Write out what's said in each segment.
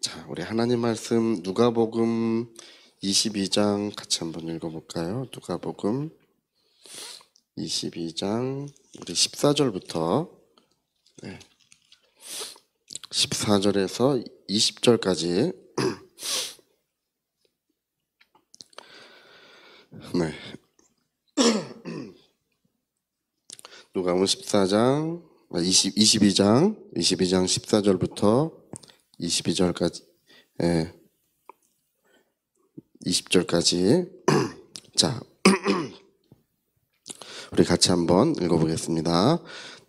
자, 우리 하나님 말씀 누가복음 22장 같이 한번 읽어볼까요? 누가복음 22장 우리 14절부터 14절에서 20절까지 네. 누가복음 14장 22장 14절부터 22절까지 20절까지 자, 우리 같이 한번 읽어보겠습니다.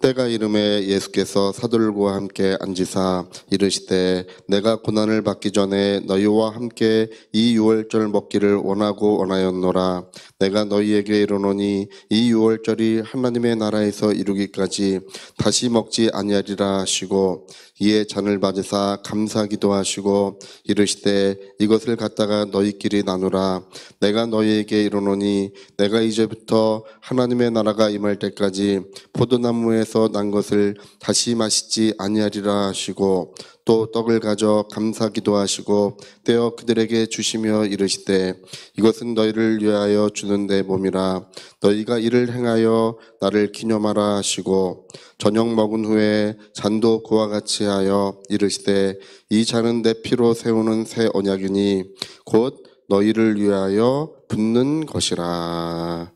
때가 이름에 예수께서 사도들과 함께 앉으사 이르시되 내가 고난을 받기 전에 너희와 함께 이 유월절 먹기를 원하고 원하였노라. 내가 너희에게 이르노니 이 유월절이 하나님의 나라에서 이루기까지 다시 먹지 아니하리라 하시고 이에 잔을 받으사 감사기도 하시고 이르시되 이것을 갖다가 너희끼리 나누라. 내가 너희에게 이르노니 내가 이제부터 하나님의 나라가 임할 때까지 포도나무에서 난 것을 다시 마시지 아니하리라 하시고 또 떡을 가져 감사기도 하시고 떼어 그들에게 주시며 이르시되 이것은 너희를 위하여 주는 내 몸이라. 너희가 이를 행하여 나를 기념하라 하시고 저녁 먹은 후에 잔도 그와 같이 하여 이르시되 이 잔은 내 피로 세우는 새 언약이니 곧 너희를 위하여 붓는 것이라.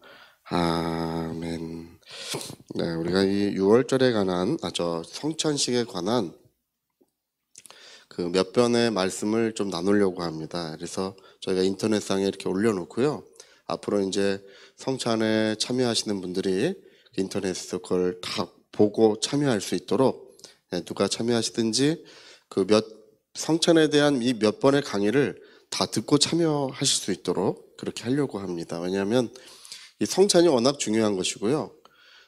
아멘. 네, 우리가 이 유월절에 관한 성찬식에 관한 그 몇 편의 말씀을 좀 나누려고 합니다. 그래서 저희가 인터넷상에 이렇게 올려놓고요. 앞으로 이제 성찬에 참여하시는 분들이 인터넷에서 그걸 다 보고 참여할 수 있도록 누가 참여하시든지 그 성찬에 대한 이 몇 번의 강의를 다 듣고 참여하실 수 있도록 그렇게 하려고 합니다. 왜냐하면 이 성찬이 워낙 중요한 것이고요.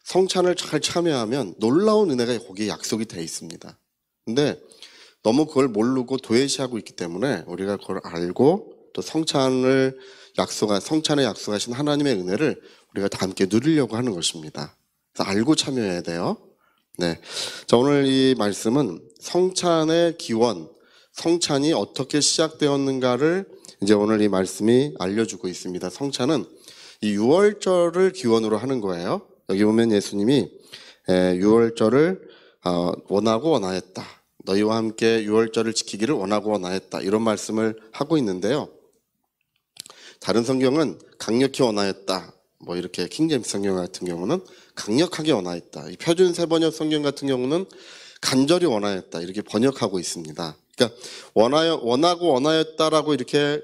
성찬을 잘 참여하면 놀라운 은혜가 거기에 약속이 되어 있습니다. 근데 너무 그걸 모르고 도외시하고 있기 때문에 우리가 그걸 알고 또 성찬에 약속하신 하나님의 은혜를 우리가 다 함께 누리려고 하는 것입니다. 그래서 알고 참여해야 돼요. 네. 자, 오늘 이 말씀은 성찬의 기원, 성찬이 어떻게 시작되었는가를 이제 오늘 이 말씀이 알려주고 있습니다. 성찬은 이 유월절을 기원으로 하는 거예요. 여기 보면 예수님이 유월절을 원하고 원하였다. 너희와 함께 유월절을 지키기를 원하고 원하였다. 이런 말씀을 하고 있는데요. 다른 성경은 강력히 원하였다. 뭐 이렇게 킹제임스 성경 같은 경우는 강력하게 원하였다. 이 표준 세번역 성경 같은 경우는 간절히 원하였다. 이렇게 번역하고 있습니다. 그러니까 원하고 원하였다라고 이렇게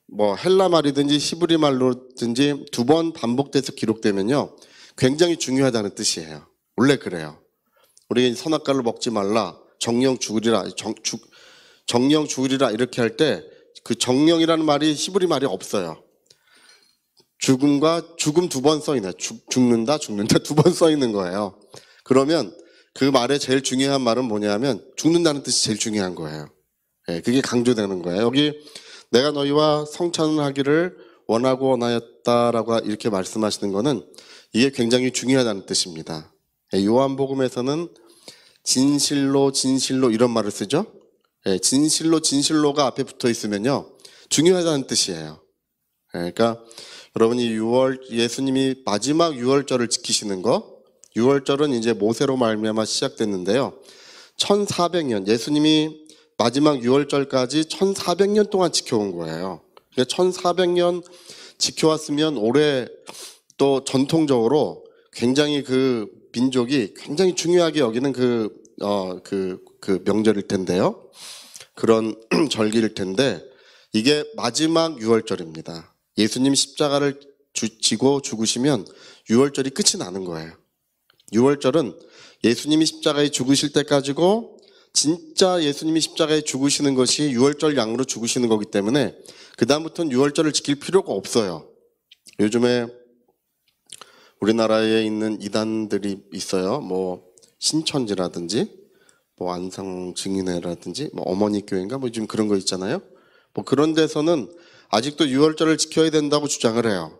뭐 헬라 말이든지 히브리 말로든지 두 번 반복돼서 기록되면요. 굉장히 중요하다는 뜻이에요. 원래 그래요. 우리 선악과를 먹지 말라. 정령 죽으리라. 정령 죽으리라 이렇게 할 때 그 정령이라는 말이 히브리 말이 없어요. 죽음과 죽음 두 번 써 있네요. 죽는다 두 번 써 있는 거예요. 그러면 그 말의 제일 중요한 말은 뭐냐면 죽는다는 뜻이 제일 중요한 거예요. 그게 강조되는 거예요. 여기 내가 너희와 성찬을 하기를 원하고 원하였다라고 이렇게 말씀하시는 거는 이게 굉장히 중요하다는 뜻입니다. 요한복음에서는 진실로 이런 말을 쓰죠. 진실로가 앞에 붙어 있으면요 중요하다는 뜻이에요. 그러니까 여러분이 예수님이 마지막 유월절을 지키시는 거, 유월절은 이제 모세로 말미암아 시작됐는데요. 1400년 예수님이 마지막 유월절까지 1400년 동안 지켜온 거예요. 1400년 지켜왔으면 올해 또 전통적으로 굉장히 그 민족이 굉장히 중요하게 여기는 그 명절일 텐데요. 그런 절기일 텐데 이게 마지막 유월절입니다. 예수님 십자가를 지고 죽으시면 유월절이 끝이 나는 거예요. 유월절은 예수님이 십자가에 죽으실 때까지고 진짜 예수님이 십자가에 죽으시는 것이 유월절 양으로 죽으시는 거기 때문에 그 다음부터는 유월절을 지킬 필요가 없어요. 요즘에 우리나라에 있는 이단들이 있어요. 뭐 신천지라든지 뭐 안성증인회라든지 뭐 어머니 교회인가 뭐 지금 그런 거 있잖아요. 뭐 그런 데서는 아직도 유월절을 지켜야 된다고 주장을 해요.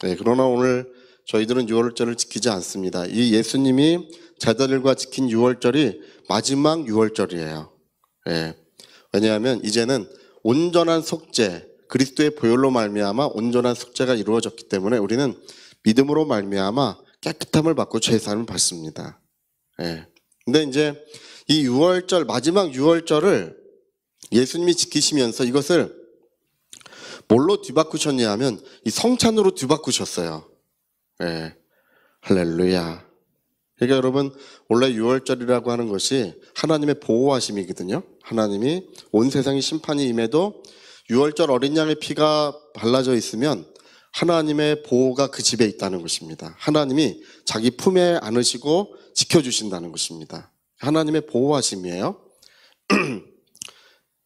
네, 그러나 오늘 저희들은 유월절을 지키지 않습니다. 이 예수님이 제자들과 지킨 유월절이 마지막 유월절이에요. 네. 왜냐하면 이제는 온전한 속죄, 그리스도의 보혈로 말미암아 온전한 속죄가 이루어졌기 때문에 우리는 믿음으로 말미암아 깨끗함을 받고 죄사함을 받습니다. 예. 근데 이제 이 유월절, 마지막 유월절을 예수님이 지키시면서 이것을 뭘로 뒤바꾸셨냐 하면 이 성찬으로 뒤바꾸셨어요. 예. 할렐루야. 그러니까 여러분, 원래 유월절이라고 하는 것이 하나님의 보호하심이거든요. 하나님이 온 세상에 심판이 임해도 유월절 어린 양의 피가 발라져 있으면 하나님의 보호가 그 집에 있다는 것입니다. 하나님이 자기 품에 안으시고 지켜주신다는 것입니다. 하나님의 보호하심이에요.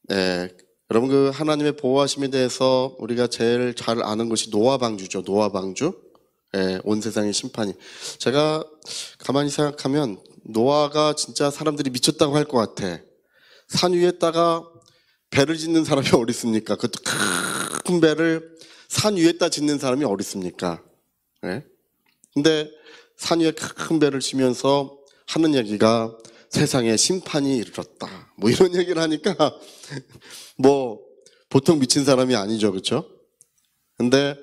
네, 여러분 그 하나님의 보호하심에 대해서 우리가 제일 잘 아는 것이 노아 방주죠. 노아 방주. 네, 온 세상의 심판이. 제가 가만히 생각하면 노아가 진짜 사람들이 미쳤다고 할 것 같아. 산 위에다가 배를 짓는 사람이 어디 있습니까? 그것도 큰 배를 산 위에다 짓는 사람이 어디 있습니까? 네? 근데 산 위에 큰 배를 치면서 하는 얘기가 세상에 심판이 이르렀다. 뭐 이런 얘기를 하니까 뭐 보통 미친 사람이 아니죠, 그렇죠? 근데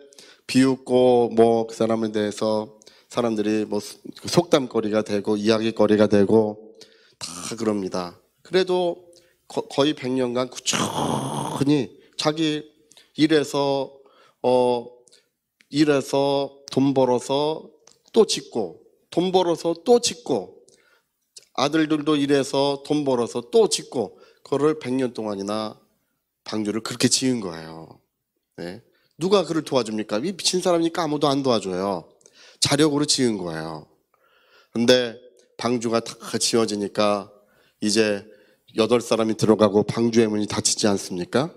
비웃고 뭐 그 사람에 대해서 사람들이 뭐 속담거리가 되고 이야기거리가 되고 다 그럽니다. 그래도 거의 100년간 꾸준히 자기 일해서 돈 벌어서 또 짓고 돈 벌어서 또 짓고 아들들도 일해서 돈 벌어서 또 짓고 그거를 100년 동안이나 방주를 그렇게 지은 거예요. 네. 누가 그를 도와줍니까? 이 미친 사람이니까 아무도 안 도와줘요. 자력으로 지은 거예요. 근데 방주가 다 지어지니까 이제 8사람이 들어가고 방주의 문이 닫히지 않습니까?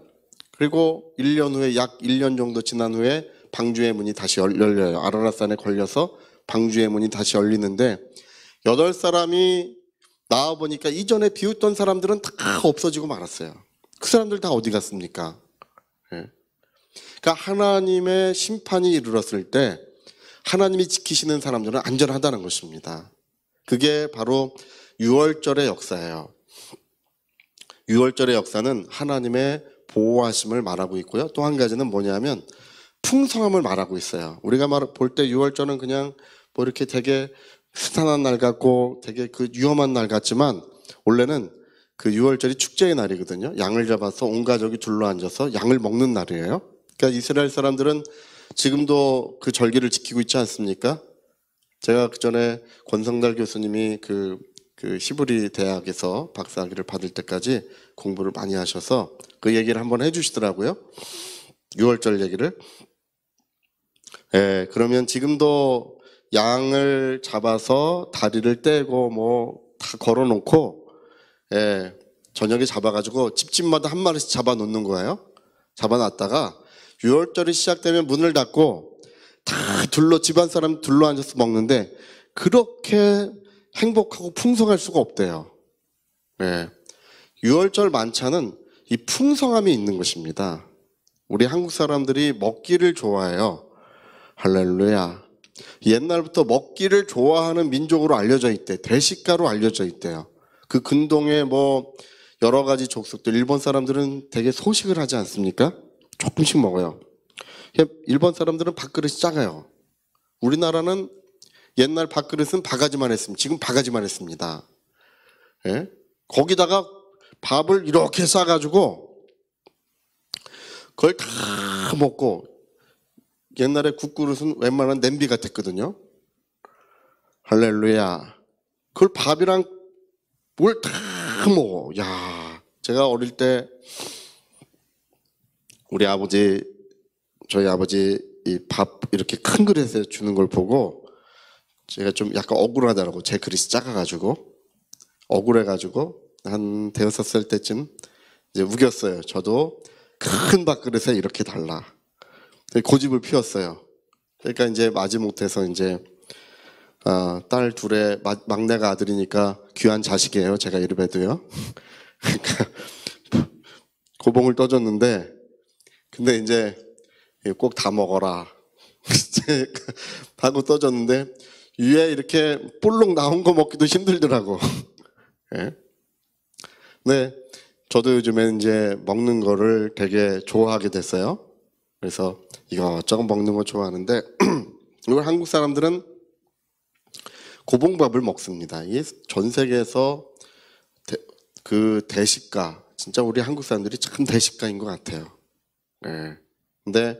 그리고 1년 후에 약 1년 정도 지난 후에 방주의 문이 다시 열려요. 아라랏산에 걸려서 방주의 문이 다시 열리는데 8사람이 나와보니까 이전에 비웃던 사람들은 다 없어지고 말았어요. 그 사람들 다 어디 갔습니까? 네. 그러니까 하나님의 심판이 이르렀을 때 하나님이 지키시는 사람들은 안전하다는 것입니다. 그게 바로 유월절의 역사예요. 유월절의 역사는 하나님의 보호하심을 말하고 있고요. 또 한 가지는 뭐냐면 풍성함을 말하고 있어요. 우리가 볼 때 유월절은 그냥 뭐 이렇게 되게 스산한 날 같고 되게 그 위험한 날 같지만 원래는 그 유월절이 축제의 날이거든요. 양을 잡아서 온 가족이 둘러앉아서 양을 먹는 날이에요. 그러니까 이스라엘 사람들은 지금도 그 절기를 지키고 있지 않습니까? 제가 그 전에 권성달 교수님이 그 히브리 대학에서 박사학위를 받을 때까지 공부를 많이 하셔서 그 얘기를 한번 해주시더라고요. 6월절 얘기를. 예, 그러면 지금도 양을 잡아서 다리를 떼고 뭐 다 걸어놓고, 예, 저녁에 잡아가지고 집집마다 한 마리씩 잡아놓는 거예요. 잡아놨다가 6월절이 시작되면 문을 닫고 다 집안 사람 둘러앉아서 먹는데 그렇게 행복하고 풍성할 수가 없대요. 네. 6월절 만찬은 이 풍성함이 있는 것입니다. 우리 한국 사람들이 먹기를 좋아해요. 할렐루야. 옛날부터 먹기를 좋아하는 민족으로 알려져 있대. 대식가로 알려져 있대요. 그 근동에 뭐 여러 가지 족속들, 일본 사람들은 되게 소식을 하지 않습니까? 조금씩 먹어요. 일본 사람들은 밥그릇이 작아요. 우리나라는 옛날 밥그릇은 바가지만 했습니다. 지금 바가지만 했습니다. 예? 거기다가 밥을 이렇게 싸가지고 그걸 다 먹고 옛날에 국그릇은 웬만한 냄비 같았거든요. 할렐루야. 그걸 밥이랑 뭘 다 먹어. 야, 제가 어릴 때 저희 아버지 이 밥 이렇게 큰 그릇에 주는 걸 보고 제가 좀 약간 억울하더라고. 제 그릇이 작아가지고 억울해가지고 한 5살 때쯤 이제 우겼어요. 저도 큰 밥그릇에 이렇게 달라. 고집을 피웠어요. 그러니까 이제 마지못해서 이제 딸 둘에 막내가 아들이니까 귀한 자식이에요. 제가 이름에도요. 그러니까 고봉을 떠줬는데 근데 이제 꼭 다 먹어라 하고 떠줬는데 위에 이렇게 볼록 나온 거 먹기도 힘들더라고. 네. 네. 저도 요즘에 이제 먹는 거를 되게 좋아하게 됐어요. 그래서 이것저것 먹는 거 좋아하는데 이걸 한국 사람들은 고봉밥을 먹습니다. 이게 전 세계에서 그 대식가, 진짜 우리 한국 사람들이 참 대식가인 것 같아요. 예. 근데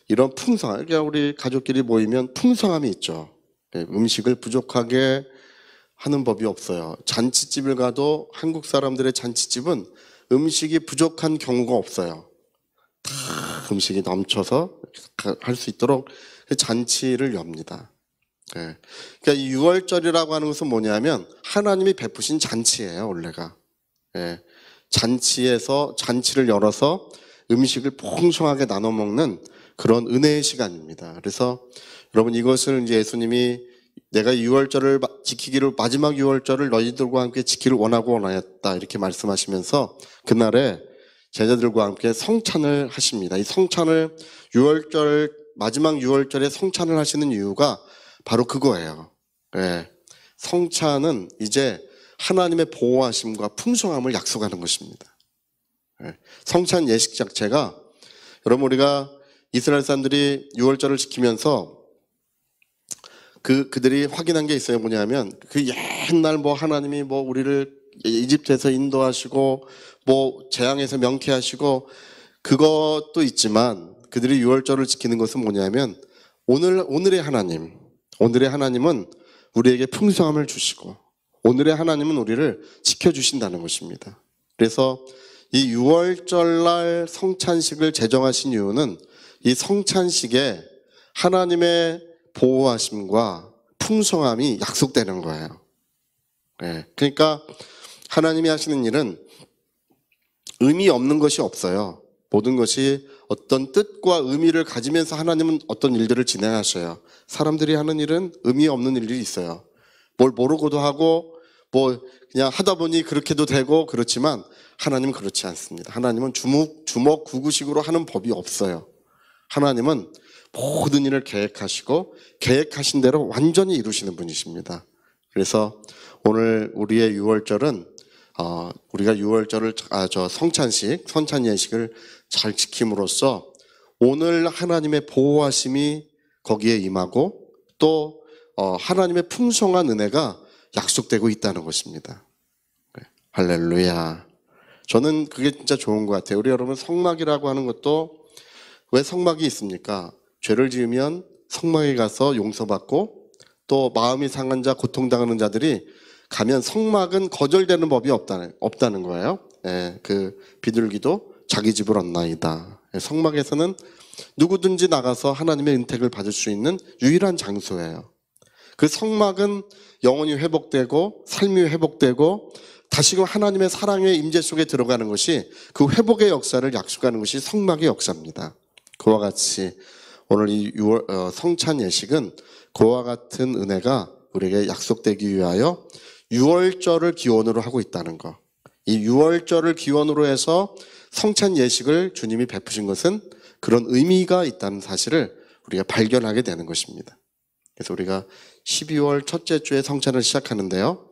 이런 풍성함, 그러니까 우리 가족끼리 모이면 풍성함이 있죠. 예, 음식을 부족하게 하는 법이 없어요. 잔치집을 가도 한국 사람들의 잔치집은 음식이 부족한 경우가 없어요. 다 음식이 넘쳐서 할 수 있도록 잔치를 엽니다. 예. 그러니까 이 6월절이라고 하는 것은 뭐냐면 하나님이 베푸신 잔치예요, 원래가. 예. 잔치에서 잔치를 열어서 음식을 풍성하게 나눠 먹는 그런 은혜의 시간입니다. 그래서 여러분 이것을 이제 예수님이 내가 6월절을 지키기를 마지막 6월절을 너희들과 함께 지키를 원하였다 이렇게 말씀하시면서 그날에 제자들과 함께 성찬을 하십니다. 이 성찬을 6월절 마지막 6월절에 성찬을 하시는 이유가 바로 그거예요. 예. 성찬은 이제 하나님의 보호하심과 풍성함을 약속하는 것입니다. 예. 성찬 예식 자체가 여러분 우리가 이스라엘 사람들이 6월절을 지키면서 그들이 확인한 게 있어요. 뭐냐면 그 옛날 하나님이 우리를 이집트에서 인도하시고 재앙에서 명쾌하시고 그것도 있지만 그들이 6월절을 지키는 것은 뭐냐면 오늘의 하나님은 우리에게 풍성함을 주시고 오늘의 하나님은 우리를 지켜주신다는 것입니다. 그래서 이 6월절날 성찬식을 제정하신 이유는 이 성찬식에 하나님의 보호하심과 풍성함이 약속되는 거예요. 네. 그러니까 하나님이 하시는 일은 의미 없는 것이 없어요. 모든 것이 어떤 뜻과 의미를 가지면서 하나님은 어떤 일들을 진행하셔요. 사람들이 하는 일은 의미 없는 일들이 있어요. 뭘 모르고도 하고 그냥 하다 보니 그렇게도 되고 그렇지만 하나님은 그렇지 않습니다. 하나님은 주먹구구식으로 하는 법이 없어요. 하나님은 모든 일을 계획하시고 계획하신 대로 완전히 이루시는 분이십니다. 그래서 오늘 우리의 6월절은 우리가 6월절을 성찬 예식을 잘 지킴으로써 오늘 하나님의 보호하심이 거기에 임하고 또 하나님의 풍성한 은혜가 약속되고 있다는 것입니다. 할렐루야. 저는 그게 진짜 좋은 것 같아요. 우리 여러분 성막이라고 하는 것도 왜 성막이 있습니까? 죄를 지으면 성막에 가서 용서받고 또 마음이 상한 자, 고통당하는 자들이 가면 성막은 거절되는 법이 없다는 거예요. 예, 그 비둘기도 자기 집을 얻나이다. 예, 성막에서는 누구든지 나가서 하나님의 은택을 받을 수 있는 유일한 장소예요. 그 성막은 영혼이 회복되고 삶이 회복되고 다시금 하나님의 사랑의 임재 속에 들어가는 것이 그 회복의 역사를 약속하는 것이 성막의 역사입니다. 그와 같이 오늘 이 성찬 예식은 그와 같은 은혜가 우리에게 약속되기 위하여 6월절을 기원으로 하고 있다는 것. 이 6월절을 기원으로 해서 성찬 예식을 주님이 베푸신 것은 그런 의미가 있다는 사실을 우리가 발견하게 되는 것입니다. 그래서 우리가 12월 첫째 주에 성찬을 시작하는데요.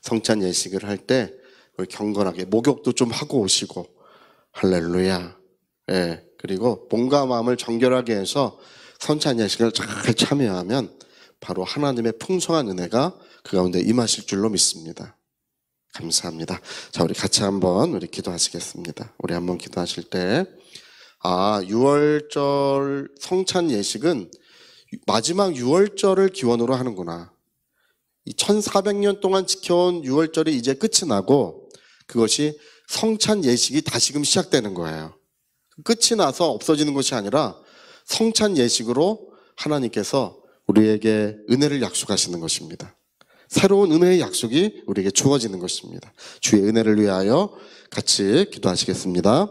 성찬 예식을 할 때 경건하게 목욕도 좀 하고 오시고 할렐루야. 예. 그리고 몸과 마음을 정결하게 해서 성찬 예식을 잘 참여하면 바로 하나님의 풍성한 은혜가 그 가운데 임하실 줄로 믿습니다. 감사합니다. 자, 우리 같이 한번 기도하시겠습니다. 우리 한번 기도하실 때 6월절 성찬 예식은 마지막 6월절을 기원으로 하는구나. 이 1400년 동안 지켜온 6월절이 이제 끝이 나고 그것이 성찬 예식이 다시금 시작되는 거예요. 끝이 나서 없어지는 것이 아니라 성찬 예식으로 하나님께서 우리에게 은혜를 약속하시는 것입니다. 새로운 은혜의 약속이 우리에게 주어지는 것입니다. 주의 은혜를 위하여 같이 기도하시겠습니다.